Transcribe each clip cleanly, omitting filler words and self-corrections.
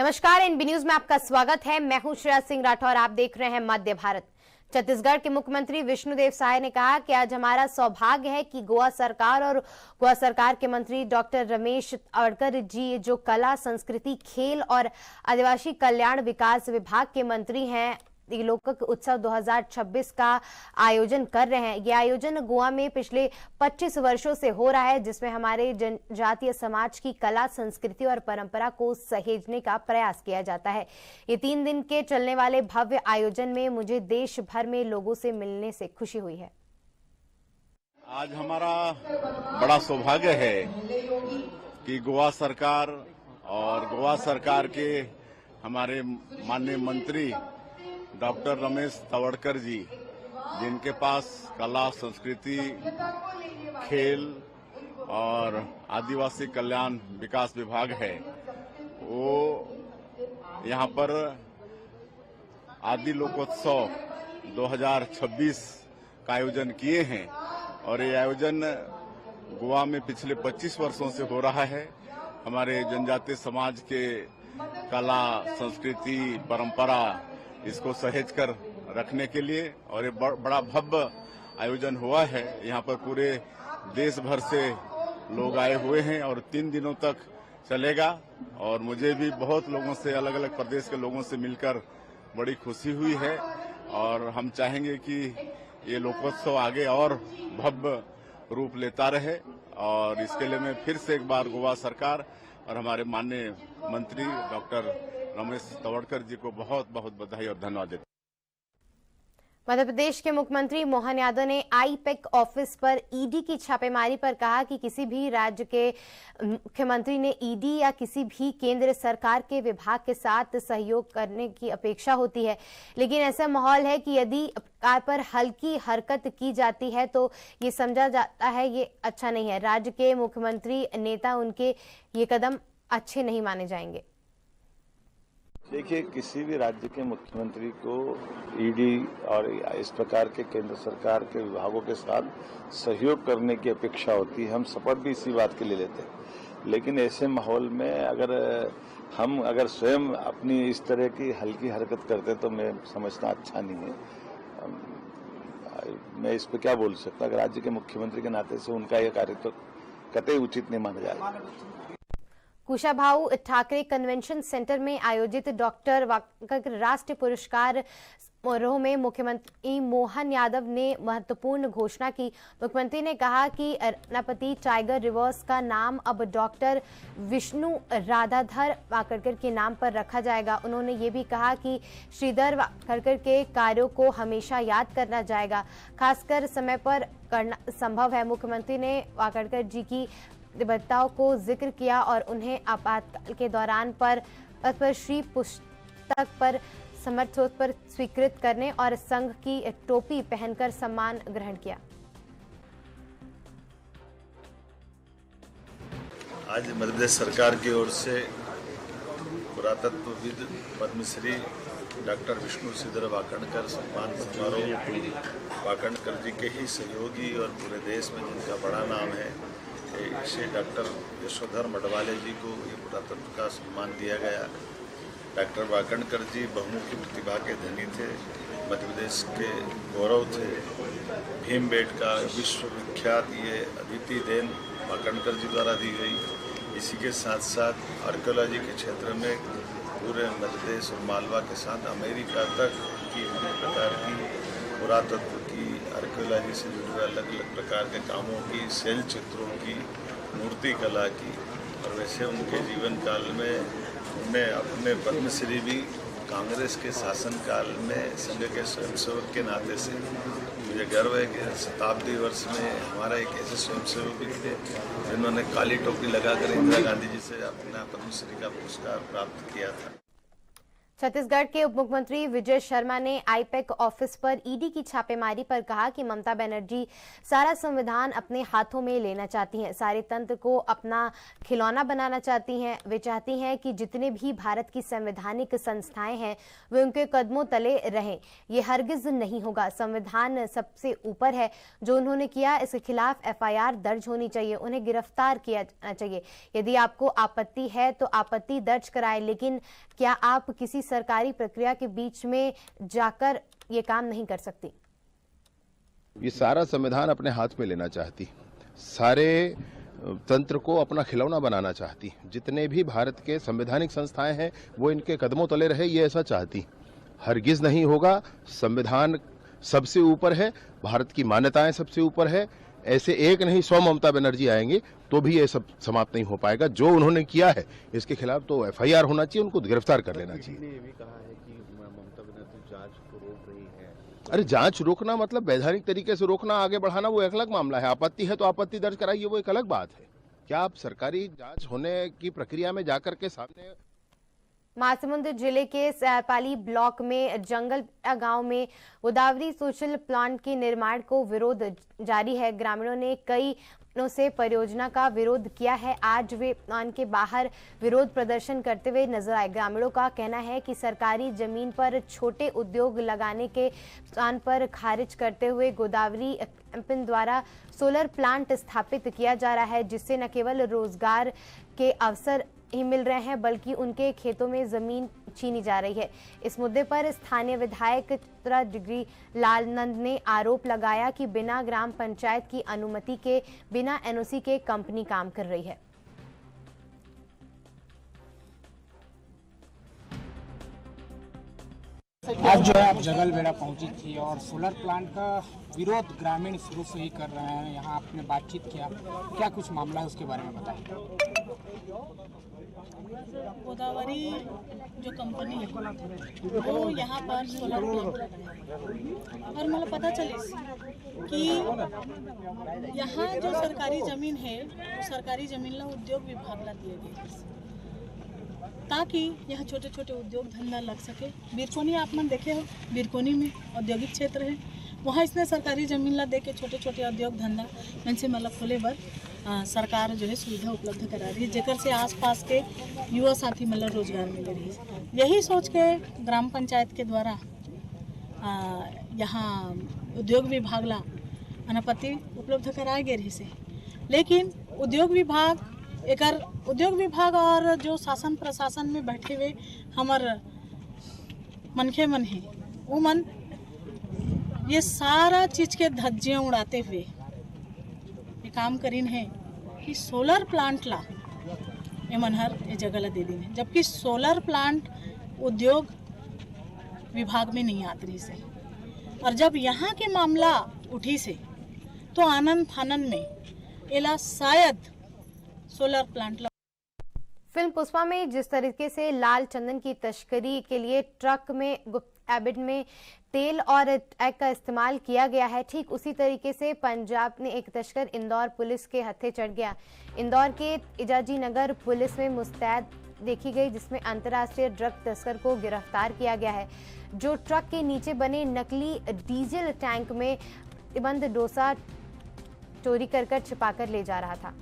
नमस्कार, NB news में आपका स्वागत है। मैं हूं श्रेया सिंह राठौर, आप देख रहे हैं मध्य भारत। छत्तीसगढ़ के मुख्यमंत्री विष्णुदेव साय ने कहा कि आज हमारा सौभाग्य है कि गोवा सरकार और गोवा सरकार के मंत्री डॉक्टर रमेश तवड़कर जी, जो कला, संस्कृति, खेल और आदिवासी कल्याण विकास विभाग के मंत्री हैं, लोकक उत्सव 2026 का आयोजन कर रहे हैं। यह आयोजन गोवा में पिछले 25 वर्षों से हो रहा है, जिसमें हमारे जनजातीय समाज की कला, संस्कृति और परंपरा को सहेजने का प्रयास किया जाता है। ये 3 दिन के चलने वाले भव्य आयोजन में मुझे देश भर में लोगों से मिलने से खुशी हुई है। आज हमारा बड़ा सौभाग्य है कि गोवा सरकार और गोवा सरकार के हमारे माननीय मंत्री डॉक्टर रमेश तवड़कर जी, जिनके पास कला, संस्कृति, खेल और आदिवासी कल्याण विकास विभाग है, वो यहाँ पर आदि लोकोत्सव 2026 का आयोजन किए हैं। और ये आयोजन गोवा में पिछले 25 वर्षों से हो रहा है। हमारे जनजातीय समाज के कला, संस्कृति, परंपरा इसको सहेज कर रखने के लिए, और ये बड़ा भव्य आयोजन हुआ है। यहाँ पर पूरे देश भर से लोग आए हुए हैं और 3 दिनों तक चलेगा। और मुझे भी बहुत लोगों से, अलग अलग प्रदेश के लोगों से मिलकर बड़ी खुशी हुई है। और हम चाहेंगे कि ये लोकोत्सव आगे और भव्य रूप लेता रहे। और इसके लिए मैं फिर से एक बार गोवा सरकार और हमारे माननीय मंत्री डॉक्टर रमेश तवड़कर जी को बहुत बहुत बधाई और धन्यवाद देता हूं। मध्य प्रदेश के मुख्यमंत्री मोहन यादव ने आईपैक ऑफिस पर ईडी की छापेमारी पर कहा कि किसी भी राज्य के मुख्यमंत्री ने ईडी या किसी भी केंद्र सरकार के विभाग के साथ सहयोग करने की अपेक्षा होती है, लेकिन ऐसा माहौल है कि यदि कार पर हल्की हरकत की जाती है तो ये समझा जाता है ये अच्छा नहीं है। राज्य के मुख्यमंत्री नेता, उनके ये कदम अच्छे नहीं माने जाएंगे। देखिए, किसी भी राज्य के मुख्यमंत्री को ईडी और इस प्रकार के केंद्र सरकार के विभागों के साथ सहयोग करने की अपेक्षा होती है। हम शपथ भी इसी बात के लिए लेते हैं। लेकिन ऐसे माहौल में अगर स्वयं अपनी इस तरह की हल्की हरकत करते तो मैं समझता अच्छा नहीं है। मैं इस पर क्या बोल सकता। अगर राज्य के मुख्यमंत्री के नाते से उनका यह कार्य तो कतई उचित नहीं माना जाएगा। कुशाभाऊ ठाकरे कन्वेंशन सेंटर में आयोजित डॉक्टर वाकणकर राष्ट्रीय पुरस्कार समारोह में मुख्यमंत्री मोहन यादव ने महत्वपूर्ण घोषणा की। मुख्यमंत्री ने कहा कि रत्नापति टाइगर रिजर्व का नाम अब डॉक्टर विष्णु राधाधर वाकणकर के नाम पर रखा जाएगा। उन्होंने ये भी कहा कि श्रीधर वाकणकर के कार्यों को हमेशा याद करना जाएगा, खासकर समय पर करना संभव है। मुख्यमंत्री ने वाकणकर जी की प्रतिबद्धताओं को जिक्र किया और उन्हें आपातकाल के दौरान पर श्री पुस्तक पर समर्थों पर स्वीकृत करने और संघ की टोपी पहनकर सम्मान ग्रहण किया। आज मध्य प्रदेश सरकार की ओर से पुरातत्वविद पद्मश्री डॉक्टर विष्णु श्रीधर वाकणकर सम्मान समारोह वाकणकर जी के ही सहयोगी और पूरे देश में जिनका बड़ा नाम है, इसे डॉक्टर यशोधर मडवाले जी को ये पुरातत्व का सम्मान दिया गया। डॉक्टर वाकणकर जी बहुमुखी प्रतिभा के धनी थे, मध्य प्रदेश के गौरव थे। भीमबेटका विश्वविख्यात ये अद्वितीय देन वाकणकर जी द्वारा दी गई। इसी के साथ साथ आर्कियोलॉजी के क्षेत्र में पूरे मध्य प्रदेश और मालवा के साथ अमेरिका तक की विभिन्न प्रकार की पुरातत्व की, आर्कियोलॉजी से जुड़े हुए अलग अलग प्रकार के कामों की, शैल चित्रों की, मूर्ति कला की। और वैसे उनके जीवन काल में उन्हें अपने पद्मश्री भी कांग्रेस के शासनकाल में संघ के स्वयंसेवक के नाते से मुझे गर्व है कि शताब्दी वर्ष में हमारा एक ऐसे स्वयंसेवक भी थे जिन्होंने काली टोपी लगाकर इंदिरा गांधी जी से अपना पद्मश्री का पुरस्कार प्राप्त किया था। छत्तीसगढ़ के उप मुख्यमंत्री विजय शर्मा ने आईपैक ऑफिस पर ईडी की छापेमारी पर कहा कि ममता बनर्जी सारा संविधान अपने हाथों में लेना चाहती हैं, सारे तंत्र को अपना खिलौना बनाना चाहती हैं। वे चाहती हैं कि जितने भी भारत की संवैधानिक संस्थाएं हैं वे उनके कदमों तले रहें। ये हरगिज नहीं होगा। संविधान सबसे ऊपर है। जो उन्होंने किया इसके खिलाफ एफआईआर दर्ज होनी चाहिए, उन्हें गिरफ्तार किया जाना चाहिए। यदि आपको आपत्ति है तो आपत्ति दर्ज कराएं, लेकिन क्या आप किसी सरकारी प्रक्रिया के बीच में जाकर ये काम नहीं कर सकती। ये सारा संविधान अपने हाथ में लेना चाहती, सारे तंत्र को अपना खिलौना बनाना चाहती। जितने भी भारत के संवैधानिक संस्थाएं हैं वो इनके कदमों तले रहे, ये ऐसा चाहती। हरगिज नहीं होगा। संविधान सबसे ऊपर है, भारत की मान्यताएं सबसे ऊपर है। ऐसे एक नहीं 100 ममता बनर्जी आएंगे तो भी ये सब समाप्त नहीं हो पाएगा। जो उन्होंने किया है इसके खिलाफ तो एफआईआर होना चाहिए, उनको गिरफ्तार कर लेना चाहिए। ये भी कहा है कि ममता बनर्जी जांच को रोक रही है। अरे जांच रोकना मतलब वैधानिक तरीके से रोकना, आगे बढ़ाना वो एक अलग मामला है। आपत्ति है तो आपत्ति दर्ज कराइए, वो एक अलग बात है। क्या आप सरकारी जांच होने की प्रक्रिया में जाकर के सामने। महासमुंद जिले के सैपाली ब्लॉक में जंगल गांव में गोदावरी सोशल प्लांट के निर्माण को विरोध जारी है। ग्रामीणों ने कई दिनों से परियोजना का विरोध किया है। आज वे प्लांट के बाहर विरोध प्रदर्शन करते हुए नजर आए। ग्रामीणों का कहना है कि सरकारी जमीन पर छोटे उद्योग लगाने के स्थान पर खारिज करते हुए गोदावरी कंपनी द्वारा सोलर प्लांट स्थापित किया जा रहा है, जिससे न केवल रोजगार के अवसर ही मिल रहे हैं बल्कि उनके खेतों में जमीन छीनी जा रही है। इस मुद्दे पर स्थानीय विधायक चित्रा डिग्री लालनंद ने आरोप लगाया कि बिना ग्राम पंचायत की अनुमति के, बिना एनओसी के कंपनी काम कर रही है। आज जो है आप जगलबेड़ा पहुंची थी और सोलर प्लांट का विरोध ग्रामीण शुरू से ही कर रहे हैं। यहाँ आपने बातचीत किया, क्या कुछ मामला है उसके बारे में बताएं। गोदावरी जो कंपनी है वो यहाँ पर सोलर प्लांट और मतलब पता चले कि यहाँ जो सरकारी जमीन है वो सरकारी जमीन ला उद्योग विभाग ला दिए गए ताकि यहाँ छोटे छोटे उद्योग धंधा लग सके। बिरकोनी आप मन देखे हो, बिरकोनी में औद्योगिक क्षेत्र है, वहाँ इसने सरकारी जमीन ला दे के छोटे छोटे उद्योग धंधा इनसे मतलब खोले बर सरकार जो है सुविधा उपलब्ध करा रही है, जेकर से आसपास के युवा साथी मतलब रोजगार मिल रही है। यही सोच के ग्राम पंचायत के द्वारा यहाँ उद्योग विभाग ला अनुमति उपलब्ध कराए गए रही से, लेकिन उद्योग विभाग और जो शासन प्रशासन में बैठे हुए हमार मनखे मन है वो मन ये सारा चीज के धज्जियां उड़ाते हुए ये काम करीन है कि सोलर प्लांट ला ये मनहर ये जगह ला दे दिन है, जबकि सोलर प्लांट उद्योग विभाग में नहीं आती रही से। और जब यहाँ के मामला उठी से तो आनंद फानन में एला शायद सोलर प्लांट। फिल्म पुष्पा में जिस तरीके से लाल चंदन की तस्करी के लिए ट्रक में गुप्त एबिड में तेल और एग का इस्तेमाल किया गया है, ठीक उसी तरीके से पंजाब में एक तस्कर इंदौर पुलिस के हत्थे चढ़ गया। इंदौर के इजाजी नगर पुलिस में मुस्तैद देखी गई, जिसमें अंतर्राष्ट्रीय ड्रग तस्कर को गिरफ्तार किया गया है, जो ट्रक के नीचे बने नकली डीजल टैंक में बंद डोसा चोरी कर छिपाकर ले जा रहा था।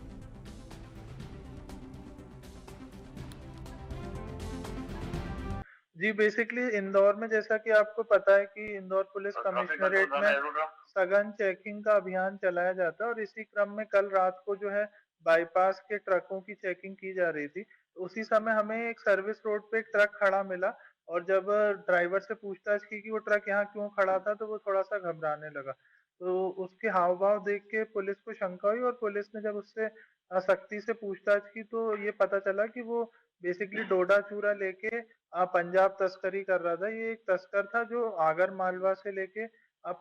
जी बेसिकली इंदौर में जैसा कि आपको पता है कि इंदौर पुलिस कमिश्नरेट में सघन चेकिंग का अभियान चलाया जाता है और इसी क्रम में कल रात को जो है बाईपास के ट्रकों की चेकिंग की जा रही थी। उसी समय हमें एक सर्विस रोड पे एक ट्रक खड़ा मिला और जब ड्राइवर से पूछताछ की कि वो ट्रक यहाँ क्यों खड़ा था तो वो थोड़ा सा घबराने लगा। तो उसके हाव भाव देख के पुलिस को शंका हुई और पुलिस ने जब उससे सख्ती से पूछताछ की तो ये पता चला कि वो बेसिकली डोडा चूरा लेके पंजाब तस्करी कर रहा था। ये एक तस्कर था जो आगर मालवा से लेके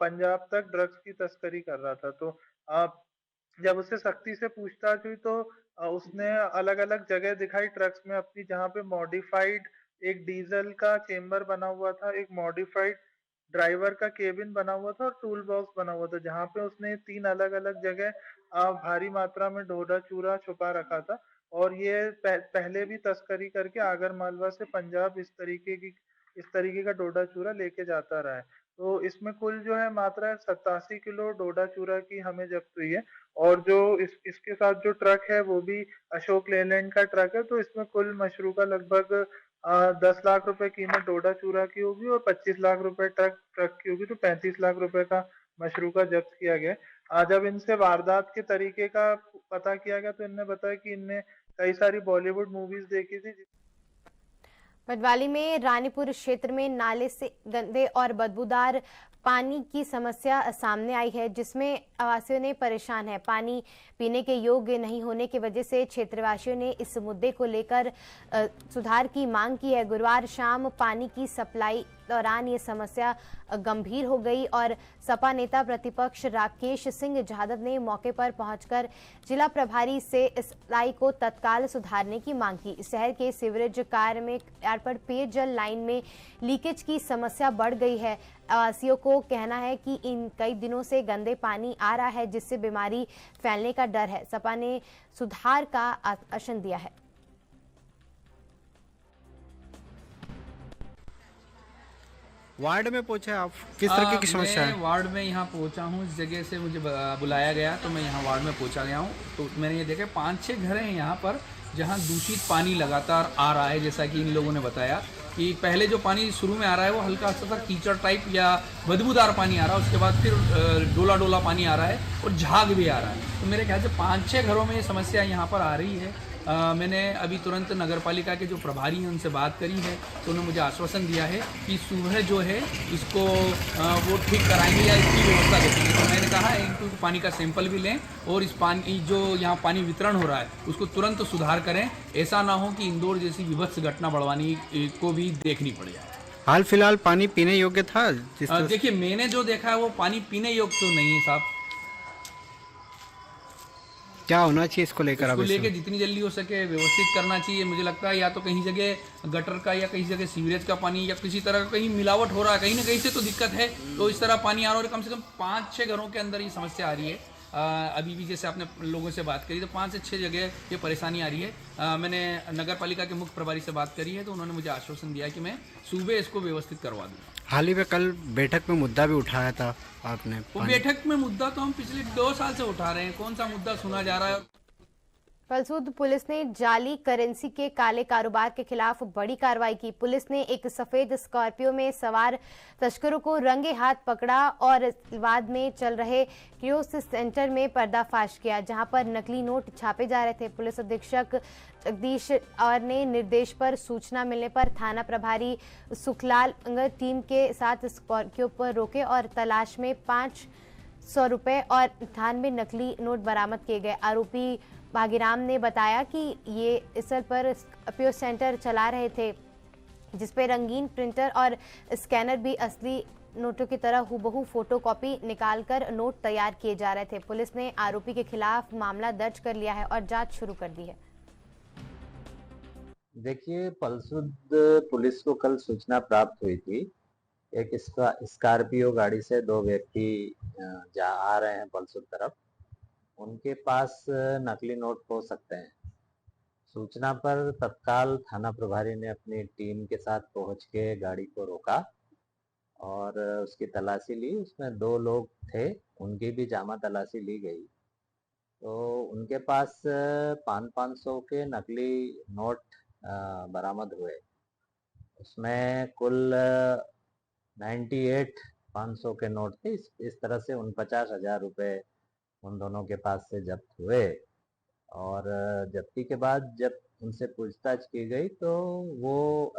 पंजाब तक ड्रग्स की तस्करी कर रहा था। तो जब उससे सख्ती से पूछताछ हुई तो उसने अलग अलग जगह दिखाई ट्रक्स में अपनी, जहाँ पे मॉडिफाइड एक डीजल का चेम्बर बना हुआ था, एक मॉडिफाइड ड्राइवर का केबिन बना हुआ था और टूल बॉक्स बना हुआ था, जहाँ पे उसने 3 अलग अलग जगह भारी मात्रा में डोडा चूरा छुपा रखा था। और ये पहले भी तस्करी करके आगर मालवा से पंजाब इस तरीके की इस तरीके का डोडा चूरा लेके जाता रहा है। तो इसमें कुल जो है मात्रा 87 किलो डोडा चूरा की हमें जब्त हुई है। और जो इसके साथ जो ट्रक है वो भी अशोक लेलैंड का ट्रक है। तो इसमें कुल मशरूका लगभग 10 लाख रुपए कीमत डोडा चूरा की होगी और 25 लाख रुपए ट्रक की होगी। तो 35 लाख रुपए का मशरूका जब्त किया गया। जब इनसे वारदात के तरीके का पता किया गया तो इनने बताया कि इनने कई सारी बॉलीवुड मूवीज देखी थी। पटवाली में रानीपुर क्षेत्र में नाले से गंदे और बदबूदार पानी की समस्या सामने आई है, जिसमें आवासियों ने परेशान है। पानी पीने के योग्य नहीं होने की वजह से क्षेत्रवासियों ने इस मुद्दे को लेकर सुधार की मांग की है। गुरुवार शाम पानी की सप्लाई दौरान ये समस्या गंभीर हो गई और सपा नेता प्रतिपक्ष राकेश सिंह यादव ने मौके पर पहुंचकर जिला प्रभारी से इस सप्लाई को तत्काल सुधारने की मांग की। शहर के सीवरेज कार्य में पर पेयजल लाइन में लीकेज की समस्या बढ़ गई है। आवासियों को कहना है कि इन कई दिनों से गंदे पानी आ रहा है, जिससे बीमारी फैलने का डर है। सपा ने सुधार का आश्वासन दिया है। वार्ड में पहुंचे आप, किस तरह की समस्या है? मैं वार्ड में यहाँ पहुंचा हूँ। इस जगह से मुझे बुलाया गया तो मैं यहाँ वार्ड में पहुंचा गया हूँ। तो मैंने ये देखा 5-6 घर हैं यहाँ पर जहाँ दूषित पानी लगातार आ रहा है। जैसा कि इन लोगों ने बताया कि पहले जो पानी शुरू में आ रहा है वो हल्का सा कीचड़ टाइप या बदबूदार पानी आ रहा है, उसके बाद फिर डोला डोला पानी आ रहा है और झाग भी आ रहा है। तो मेरे ख्याल से 5-6 घरों में ये समस्या यहाँ पर आ रही है। मैंने अभी तुरंत नगर पालिका के जो प्रभारी हैं उनसे बात करी है, तो उन्होंने मुझे आश्वासन दिया है कि सुबह जो है इसको वो ठीक कराएंगे या इसकी व्यवस्था देखेंगे। तो मैंने कहा है कि पानी का सैंपल भी लें और इस पानी जो यहाँ पानी वितरण हो रहा है उसको तुरंत सुधार करें। ऐसा ना हो कि इंदौर जैसी विभत्स घटना बढ़वानी को भी देखनी पड़ जाए। हाल फिलहाल पानी पीने योग्य था? देखिए, मैंने जो देखा है वो पानी पीने योग्य तो नहीं है साहब। क्या होना चाहिए इसको लेकर? जितनी जल्दी हो सके व्यवस्थित करना चाहिए। मुझे लगता है या तो कहीं जगह गटर का या कहीं जगह सीवरेज का पानी या किसी तरह का कहीं मिलावट हो रहा है, कहीं ना कहीं से तो दिक्कत है। तो इस तरह पानी आ रहा है और कम से कम 5-6 घरों के अंदर ये समस्या आ रही है। अभी भी जैसे आपने लोगों से बात करी तो 5 से 6 जगह ये परेशानी आ रही है। मैंने नगर पालिका के मुख्य प्रभारी से बात करी है तो उन्होंने मुझे आश्वासन दिया कि मैं सुबह इसको व्यवस्थित करवा दूँ। हाल ही में कल बैठक में मुद्दा भी उठाया था आपने। वो बैठक में मुद्दा तो हम पिछले 2 साल से उठा रहे हैं, कौन सा मुद्दा सुना जा रहा है? फलसूद पुलिस ने जाली करेंसी के काले कारोबार के खिलाफ बड़ी कार्रवाई की। पुलिस ने एक सफेद स्कॉर्पियो में सवार तस्करों को रंगे हाथ पकड़ा और इलाहाबाद में चल रहे कियोस्क सेंटर में पर्दाफाश किया, जहां पर नकली नोट छापे जा रहे थे। पुलिस अधीक्षक जगदीश और ने निर्देश पर सूचना मिलने पर थाना प्रभारी सुखलाल टीम के साथ स्कॉर्पियो पर रोके और तलाश में 500 रुपए और 98 नकली नोट बरामद किए गए। आरोपी भागीराम ने बताया कि ये स्थल पर स्कॉर्पियो सेंटर चला रहे थे, जिसपे रंगीन प्रिंटर और स्कैनर भी असली नोटों की तरह हुबहू फोटोकॉपी निकालकर नोट तैयार किए जा रहे थे। पुलिस ने आरोपी के खिलाफ मामला दर्ज कर लिया है और जांच शुरू कर दी है। देखिए, फलसूद पुलिस को कल सूचना प्राप्त हुई थी। एक स्कॉर्पियो गाड़ी से 2 व्यक्ति जा आ रहे हैं फलसूद तरफ। उनके पास नकली नोट हो सकते हैं। सूचना पर तत्काल थाना प्रभारी ने अपनी टीम के साथ पहुंच के गाड़ी को रोका और उसकी तलाशी ली। उसमें 2 लोग थे, उनकी भी जामा तलाशी ली गई। तो उनके पास 500 के नकली नोट बरामद हुए। उसमें कुल 98 500 के नोट थे। इस तरह से 49,000 रुपये उन दोनों के पास से जब्त हुए। और जब्ती के बाद जब उनसे पूछताछ की गई तो वो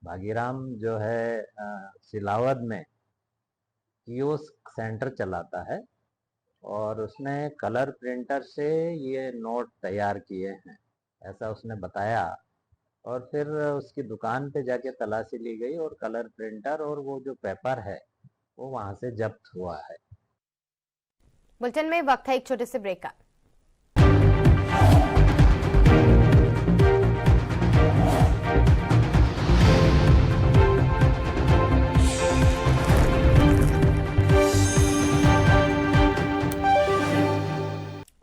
भागीराम जो है सिलावद में कियोस्क सेंटर चलाता है और उसने कलर प्रिंटर से ये नोट तैयार किए हैं, ऐसा उसने बताया। और फिर उसकी दुकान पे जाके तलाशी ली गई और कलर प्रिंटर और वो जो पेपर है वो वहां से जब्त हुआ है। बुलेटिन में वक्त है एक छोटे से ब्रेक का।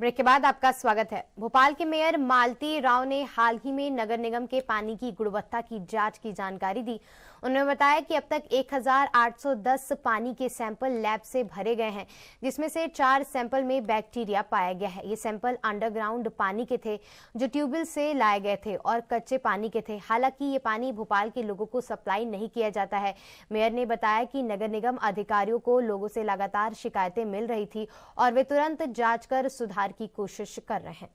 ब्रेक के बाद आपका स्वागत है। भोपाल के मेयर मालती राव ने हाल ही में नगर निगम के पानी की गुणवत्ता की जांच की जानकारी दी। उन्होंने बताया कि अब तक 1810 पानी के सैंपल लैब से भरे गए हैं, जिसमें से 4 सैंपल में बैक्टीरिया पाया गया है। ये सैंपल अंडरग्राउंड पानी के थे जो ट्यूबवेल से लाए गए थे और कच्चे पानी के थे। हालांकि ये पानी भोपाल के लोगों को सप्लाई नहीं किया जाता है। मेयर ने बताया कि नगर निगम अधिकारियों को लोगों से लगातार शिकायतें मिल रही थी और वे तुरंत जांच कर सुधार की कोशिश कर रहे हैं।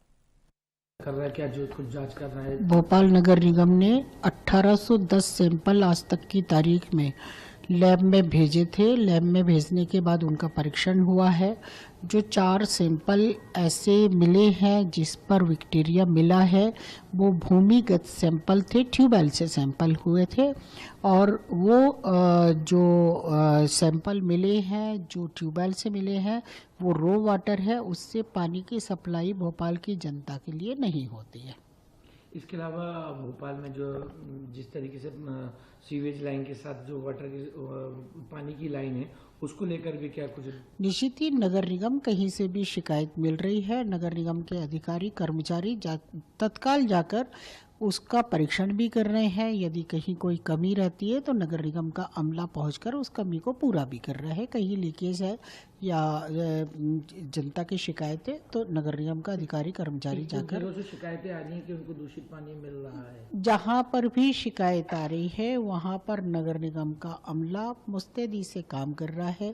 क्या जो कुछ जांच कर रहा है? भोपाल नगर निगम ने 1810 सैंपल आज तक की तारीख में लैब में भेजे थे। लैब में भेजने के बाद उनका परीक्षण हुआ है। जो 4 सैंपल ऐसे मिले हैं जिस पर बैक्टीरिया मिला है, वो भूमिगत सैंपल थे, ट्यूबवेल से सैंपल हुए थे। और वो जो सैंपल मिले हैं, जो ट्यूबवेल से मिले हैं, वो रो वाटर है। उससे पानी की सप्लाई भोपाल की जनता के लिए नहीं होती है। इसके अलावा भोपाल में जो जिस तरीके से सीवेज लाइन के साथ जो वाटर की पानी की लाइन है, उसको लेकर भी क्या कुछ? निश्चित ही नगर निगम कहीं से भी शिकायत मिल रही है, नगर निगम के अधिकारी कर्मचारी तत्काल जाकर उसका परीक्षण भी कर रहे हैं। यदि कहीं कोई कमी रहती है तो नगर निगम का अमला पहुंचकर उस कमी को पूरा भी कर रहा है। कहीं लीकेज है या जनता की शिकायत है तो नगर निगम का अधिकारी कर्मचारी जाकर शिकायतें आ रही हैं कि उनको दूषित पानी मिल रहा है। जहां पर भी शिकायत आ रही है वहां पर नगर निगम का अमला मुस्तैदी से काम कर रहा है,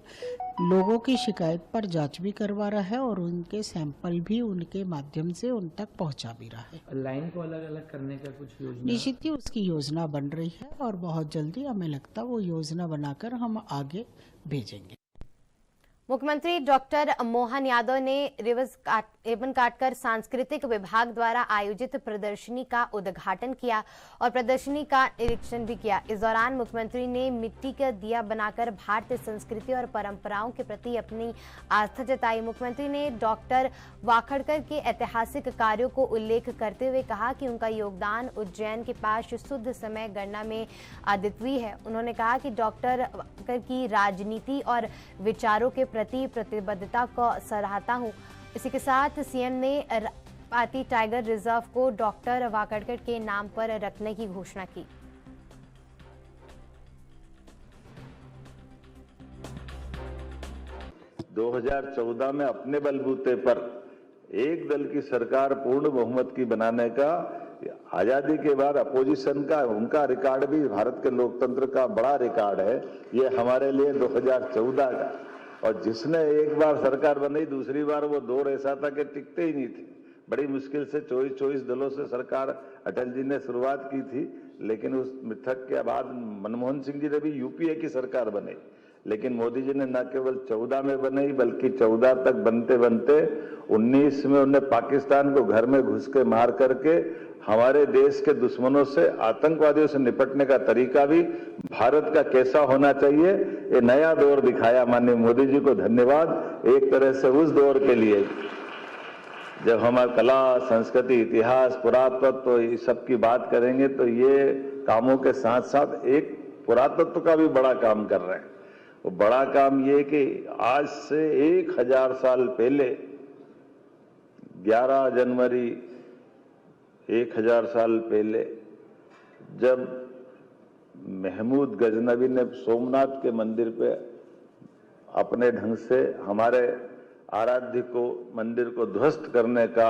लोगों की शिकायत पर जांच भी करवा रहा है और उनके सैंपल भी उनके माध्यम से उन तक पहुंचा भी रहा है। लाइन को अलग अलग करने का कुछ योजना? निश्चित ही उसकी योजना बन रही है और बहुत जल्दी हमें लगता है वो योजना बनाकर हम आगे भेजेंगे। मुख्यमंत्री डॉक्टर मोहन यादव ने रिबन काटकर सांस्कृतिक विभाग द्वारा आयोजित प्रदर्शनी का उद्घाटन किया और प्रदर्शनी का निरीक्षण भी किया। इस दौरान मुख्यमंत्री ने मिट्टी का दिया बनाकर भारतीय संस्कृति और परंपराओं के प्रति अपनी आस्था जताई। मुख्यमंत्री ने डॉक्टर वाकड़कर के ऐतिहासिक कार्यों को उल्लेख करते हुए कहा कि उनका योगदान उज्जैन के पास शुद्ध समय गणना में अद्वितीय है। उन्होंने कहा कि डॉक्टर वाकड़कर की राजनीति और विचारों के प्रति प्रतिबद्धता को सराहता हूं। इसी के साथ सीएम ने पाती टाइगर रिजर्व को डॉक्टर वाकड़कर के नाम पर रखने की घोषणा की। – 2014 में अपने बलबूते पर एक दल की सरकार पूर्ण बहुमत की बनाने का, आजादी के बाद अपोजिशन का उनका रिकॉर्ड भी भारत के लोकतंत्र का बड़ा रिकॉर्ड है। ये हमारे लिए 2014 का, और जिसने एक बार सरकार बनाई दूसरी बार वो दौर ऐसा था कि टिकते ही नहीं थे। बड़ी मुश्किल से 24 दलों से सरकार अटल जी ने शुरुआत की थी, लेकिन उस मिथक के बाद मनमोहन सिंह जी ने भी यूपीए की सरकार बनाई, लेकिन मोदी जी ने न केवल 14 में बनाई बल्कि 14 तक बनते बनते 19 में उन्होंने पाकिस्तान को घर में घुस के मार करके हमारे देश के दुश्मनों से, आतंकवादियों से निपटने का तरीका भी भारत का कैसा होना चाहिए, ये नया दौर दिखाया। माननीय मोदी जी को धन्यवाद एक तरह से उस दौर के लिए जब हमारा कला, संस्कृति, इतिहास, पुरातत्व ये सब की बात करेंगे तो ये कामों के साथ साथ एक पुरातत्व का भी बड़ा काम कर रहे हैं। वो बड़ा काम ये कि आज से 1000 साल पहले 11 जनवरी 1000 साल पहले जब महमूद गजनवी ने सोमनाथ के मंदिर पे अपने ढंग से हमारे आराध्य को मंदिर को ध्वस्त करने का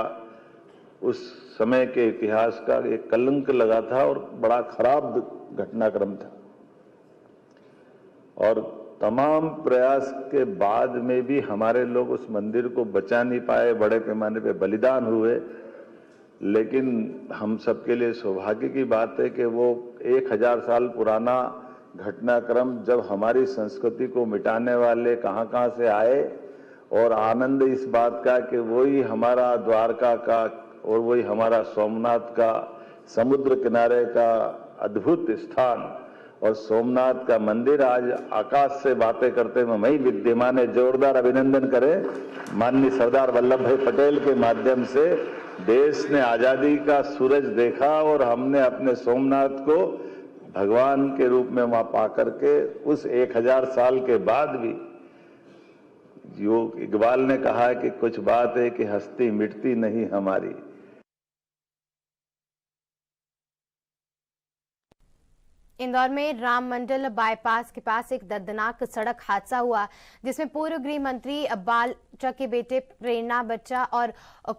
उस समय के इतिहास का एक कलंक लगा था और बड़ा खराब घटनाक्रम था। और तमाम प्रयास के बाद में भी हमारे लोग उस मंदिर को बचा नहीं पाए, बड़े पैमाने पे बलिदान हुए। लेकिन हम सबके लिए सौभाग्य की बात है कि वो 1000 साल पुराना घटनाक्रम जब हमारी संस्कृति को मिटाने वाले कहां से आए, और आनंद इस बात का कि वही हमारा द्वारका का और वही हमारा सोमनाथ का समुद्र किनारे का अद्भुत स्थान और सोमनाथ का मंदिर आज आकाश से बातें करते हुए वही विद्यमान है। जोरदार अभिनंदन करें माननीय सरदार वल्लभ भाई पटेल के माध्यम से देश ने आजादी का सूरज देखा और हमने अपने सोमनाथ को भगवान के रूप में वहां पा करके उस 1000 साल के बाद भी जो इकबाल ने कहा कि कुछ बात है कि हस्ती मिटती नहीं हमारी। इंदौर में राम मंडल बाईपास के पास एक दर्दनाक सड़क हादसा हुआ, जिसमें पूर्व गृह मंत्री बालचा के बेटे प्रेरणा बच्चा और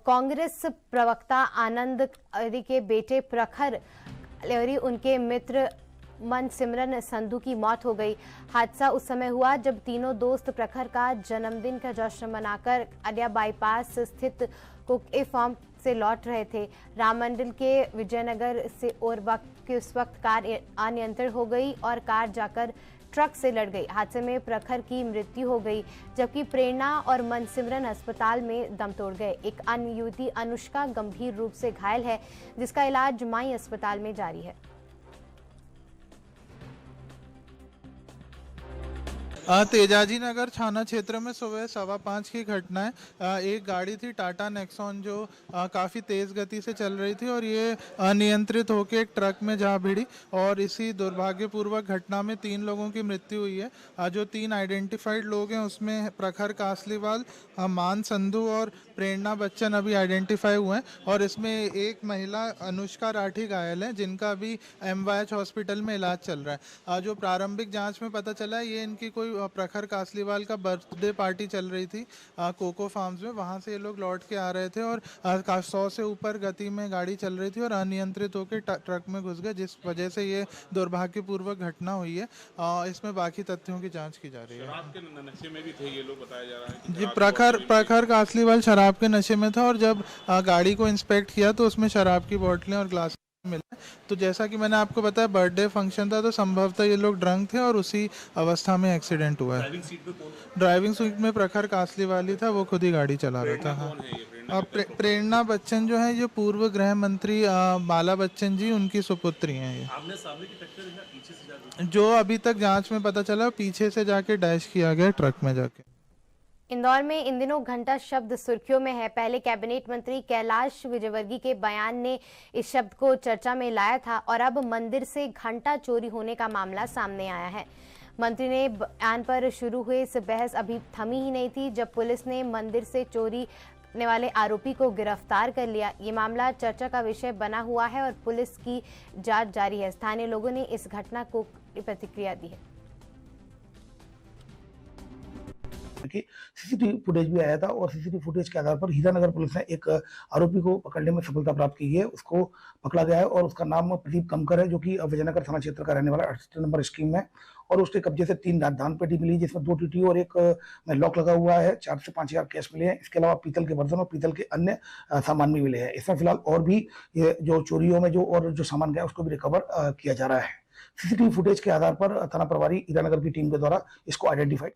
कांग्रेस प्रवक्ता आनंद अरी के बेटे प्रखर अरी उनके मित्र मनसिमरन संधू की मौत हो गई। हादसा उस समय हुआ जब तीनों दोस्त प्रखर का जन्मदिन का जश्न मनाकर अलिया बाईपास स्थित कुक फार्म से लौट रहे थे। राम मंडल के विजयनगर से उस वक्त कार अनियंत्रित हो गई और कार जाकर ट्रक से लड़ गई। हादसे में प्रखर की मृत्यु हो गई, जबकि प्रेरणा और मनसिमरन अस्पताल में दम तोड़ गए। एक अन्य युवती अनुष्का गंभीर रूप से घायल है, जिसका इलाज माई अस्पताल में जारी है। तेजाजी नगर थाना क्षेत्र में सुबह 5:15 की घटना है। एक गाड़ी थी टाटा नेक्सॉन जो काफ़ी तेज़ गति से चल रही थी और ये अनियंत्रित होकर एक ट्रक में जा भिड़ी और इसी दुर्भाग्यपूर्वक घटना में 3 लोगों की मृत्यु हुई है। जो 3 आइडेंटिफाइड लोग हैं उसमें प्रखर कासलीवाल, मान संधू और प्रेरणा बच्चन अभी आइडेंटिफाई हुए हैं और इसमें एक महिला अनुष्का राठी घायल है, जिनका अभी MYH हॉस्पिटल में इलाज चल रहा है। जो प्रारंभिक जांच में पता चला है ये इनकी कोई प्रखर कासलीवाल का बर्थडे पार्टी चल रही थी कोको फार्म्स में। वहां से ये लोग लौट के आ रहे थे और 100 से ऊपर गति में गाड़ी चल रही थी और अनियंत्रित होकर ट्रक में घुस गए, जिस वजह से ये दुर्भाग्यपूर्वक घटना हुई है। इसमें बाकी तथ्यों की जांच की जा रही है। शराब के नशे में भी थे ये लोग, बताया जा रहा है जी। प्रखर कासलीवाल शराब के नशे में था और जब गाड़ी को इंस्पेक्ट किया तो उसमें शराब की बोतलें और ग्लास मिला। तो जैसा कि मैंने आपको बताया बर्थडे फंक्शन था, तो संभवतः ये लोग ड्रंक थे और उसी अवस्था में एक्सीडेंट हुआ है। ड्राइविंग सीट में प्रखर कासलीवाल था, वो खुद ही गाड़ी चला रहा था। हाँ, प्रेरणा बच्चन जो है ये पूर्व गृह मंत्री बाला बच्चन जी उनकी सुपुत्री हैं। ये जो अभी तक जांच में पता चला पीछे से जाके डैश किया गया ट्रक में जाके। इंदौर में इन दिनों घंटा शब्द सुर्खियों में है। पहले कैबिनेट मंत्री कैलाश विजयवर्गीय के बयान ने इस शब्द को चर्चा में लाया था और अब मंदिर से घंटा चोरी होने का मामला सामने आया है। मंत्री ने बयान पर शुरू हुए इस बहस अभी थमी ही नहीं थी जब पुलिस ने मंदिर से चोरी करने वाले आरोपी को गिरफ्तार कर लिया। ये मामला चर्चा का विषय बना हुआ है और पुलिस की जांच जारी है। स्थानीय लोगों ने इस घटना को प्रतिक्रिया दी है कि सीसीटीवी फुटेज भी आया था और सीसीटीवी फुटेज के आधार पर हीरानगर पुलिस ने एक आरोपी को पकड़ने में सफलता प्राप्त की है। उसको पकड़ा गया है और उसका नाम प्रदीप कमकर है, जो कि विजयनगर थाना क्षेत्र का रहने वाला 68 नंबर स्कीम में। और उसके कब्जे से 3 राजधान पेटी मिली, जिसमें 2 टीटी और एक में लॉक लगा हुआ है। 4 से 5 हजार कैश मिले हैं। इसके अलावा पीतल के बर्तन और पीतल के अन्य सामान भी मिले हैं। इसमें फिलहाल और भी ये जो चोरियों में जो सामान गया उसको भी रिकवर किया जा रहा है। सीसीटीवी फुटेज के आधार पर थाना प्रभारी हीरानगर की टीम के द्वारा इसको आइडेंटिफाई।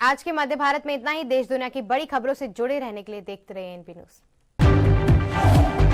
आज के मध्य भारत में इतना ही। देश दुनिया की बड़ी खबरों से जुड़े रहने के लिए देखते रहिए एनपी न्यूज़।